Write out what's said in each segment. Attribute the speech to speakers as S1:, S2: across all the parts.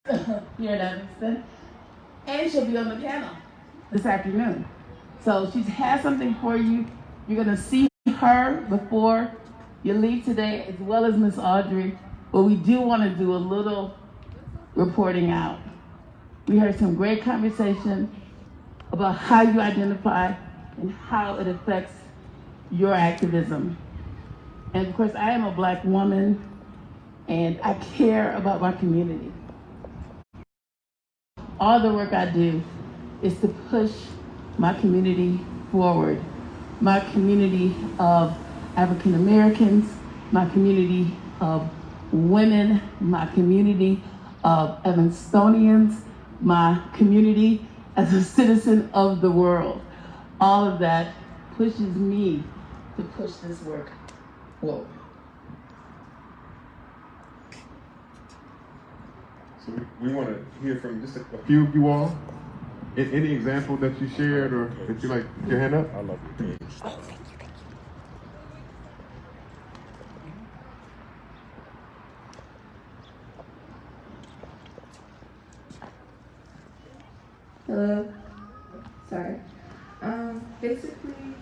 S1: here at Evanston, and she'll be on the panel this afternoon. So she has something for you. You're going to see her before you leave today, as well as Miss Audrey. But we do want to do a little reporting out. We heard some great conversation about how you identify and how it affects your activism. And of course, I am a Black woman, and I care about my community. All the work I do is to push my community forward. My community of African Americans, my community of women, my community of Evanstonians, my community as a citizen of the world. All of that pushes me to push this work forward.
S2: So we want to hear from just a few of you all. Any example that you shared or that you like, put your hand up? I love you.
S3: Hello. Sorry. Basically,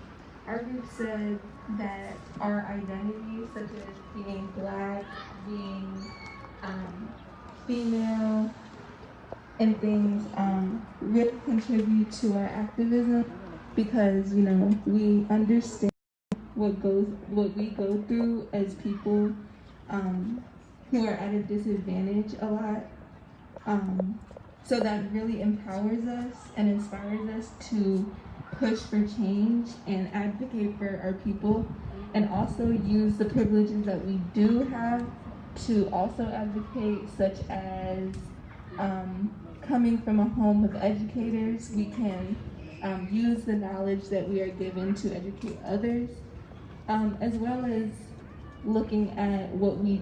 S3: our group said that our identities, such as being Black, being female, and things, really contribute to our activism because we understand what we go through as people who are at a disadvantage a lot. So that really empowers us and inspires us to push for change and advocate for our people, and also use the privileges that we do have to also advocate, such as coming from a home of educators. We can use the knowledge that we are given to educate others, as well as looking at what we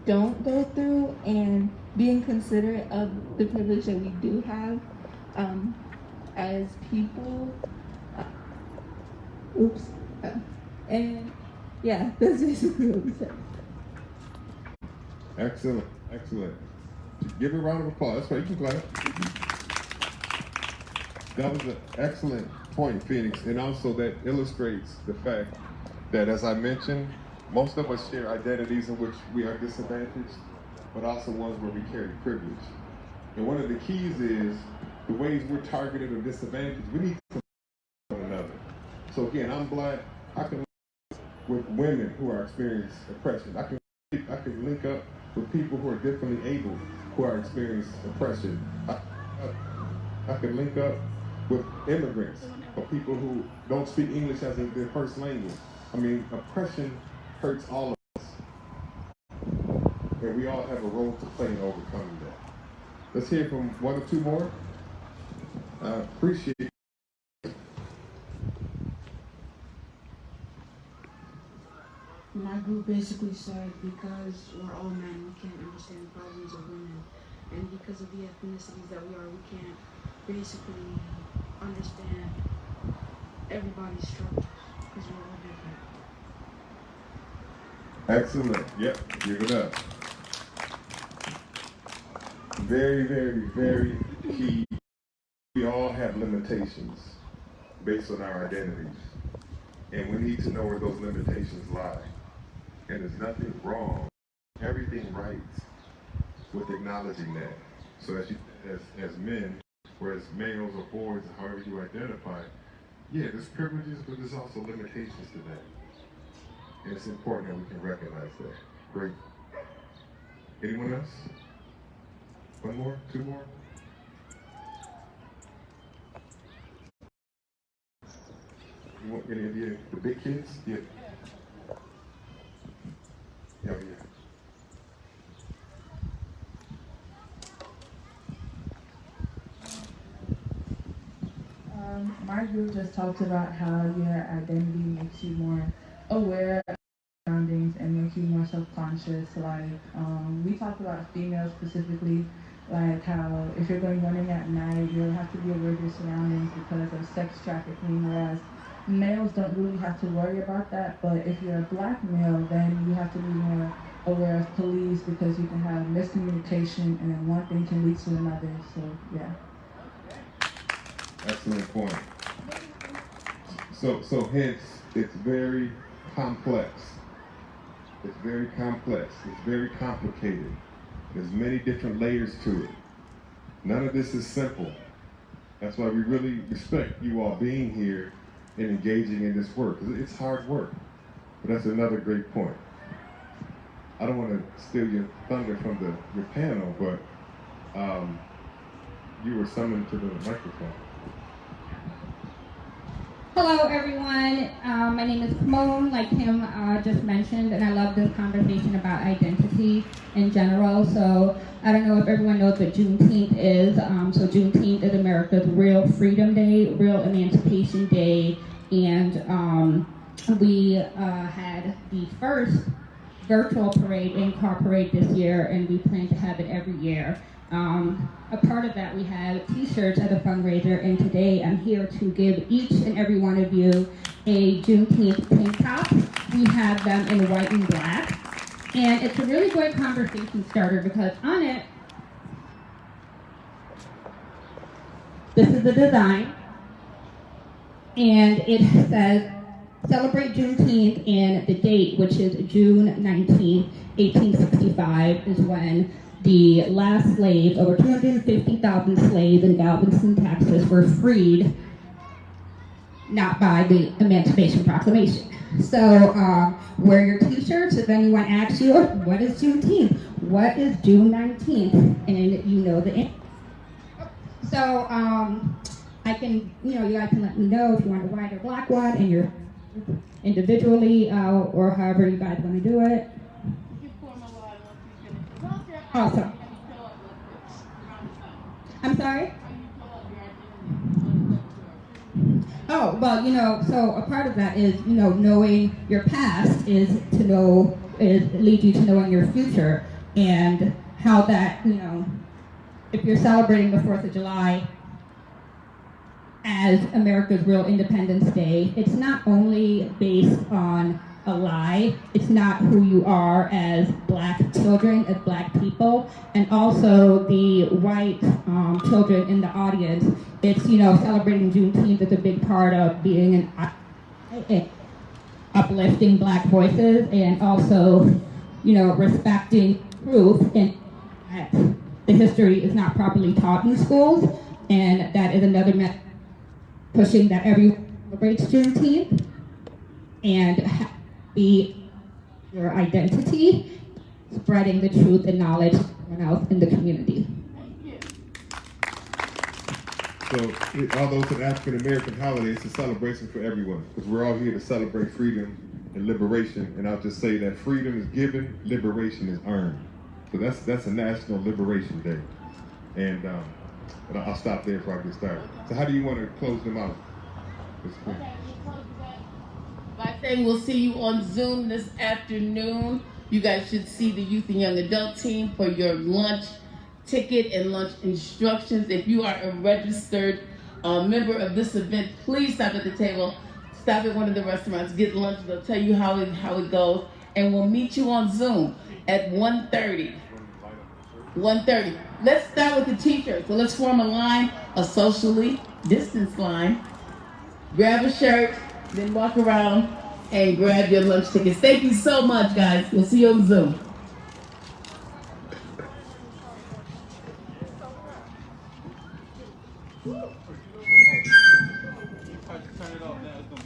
S3: don't go through and being considerate of the privilege that we do have as people. And yeah, that's basically what we said.
S2: Excellent, excellent. Give a round of applause. That's right, you can clap. That was an excellent point, Phoenix, and also that illustrates the fact that, as I mentioned, most of us share identities in which we are disadvantaged, but also ones where we carry privilege. And one of the keys is the ways we're targeted or disadvantaged, we need to one another. So again, I'm Black, I can link with women who are experiencing oppression. I can link up with people who are differently able who are experiencing oppression. I can link up with immigrants or people who don't speak English as their first language. I mean, oppression hurts all of us. And we all have a role to play in overcoming that. Let's hear from one or two more. Appreciate it.
S4: My group basically said because we're all men, we can't understand the problems of women. And because of the ethnicities that we are, we can't basically understand everybody's struggles because we're all different.
S2: Excellent. Yep, give it up. Very, very, very key. We all have limitations based on our identities. And we need to know where those limitations lie. And there's nothing wrong, everything right with acknowledging that. So as men, or as males or boys, however you identify, yeah, there's privileges, but there's also limitations to that. And it's important that we can recognize that. Great. Anyone else? One more? Two more? You want any of the big kids? Yeah. Yeah, yeah.
S3: My group just talked about how your identity makes you more aware of surroundings and makes you more self-conscious. Like, we talked about females specifically, like how if you're going running at night, you'll have to be aware of your surroundings because of sex trafficking, whereas males don't really have to worry about that. But if you're a Black male, then you have to be more
S5: aware of police because you can have miscommunication and then one thing can lead to another. So yeah.
S2: Excellent point. So hence, it's very complex. It's very complex. It's very complicated. There's many different layers to it. None of this is simple. That's why we really respect you all being here and engaging in this work. It's hard work. But that's another great point. I don't want to steal your thunder from your panel, but you were summoned to the microphone.
S6: Hello, everyone. My name is Kimon, like Kim just mentioned, and I love this conversation about identity in general. So I don't know if everyone knows what Juneteenth is. So Juneteenth is America's real Freedom Day, real Emancipation Day, and we had the first virtual parade in car parade this year, and we plan to have it every year. A part of that, we have t-shirts as a fundraiser, and today I'm here to give each and every one of you a Juneteenth tank top. We have them in white and black, and it's a really great conversation starter because on it, this is the design, and it says, celebrate Juneteenth, and the date, which is June 19th, 1865, is when the last slaves, over 250,000 slaves in Galveston, Texas, were freed, not by the Emancipation Proclamation. So wear your t-shirts if anyone asks you, what is Juneteenth? What is June 19th? And you know the answer. So I can, you guys can let me know if you want a white or black one, and you're individually, or however you guys want to do it. Awesome. I'm sorry? Oh, well, so a part of that is, knowing your past leads you to knowing your future, and how that, if you're celebrating the 4th of July as America's real Independence Day, it's not only based on a lie, it's not who you are as black children, as black people, and also the white children in the audience. It's, celebrating Juneteenth is a big part of being uplifting black voices, and also, respecting truth, and that the history is not properly taught in schools, and that is another message pushing that everyone celebrates Juneteenth, and be your identity, spreading the truth and knowledge to everyone else in the community.
S2: So, although it's an African American holiday, it's a celebration for everyone, because we're all here to celebrate freedom and liberation. And I'll just say that freedom is given, liberation is earned. So that's a National Liberation Day. And but I'll stop there before I get started. So how do you want to close them out?
S1: By saying we'll see you on Zoom this afternoon. You guys should see the youth and young adult team for your lunch ticket and lunch instructions. If you are a registered member of this event, please stop at the table, stop at one of the restaurants, get lunch. They'll tell you how it goes, and we'll meet you on Zoom at 1:30. 1:30. Let's start with the t-shirts. So let's form a line, a socially distanced line. Grab a shirt, then walk around and grab your lunch tickets. Thank you so much, guys. We'll see you on Zoom.
S7: Turn it off now.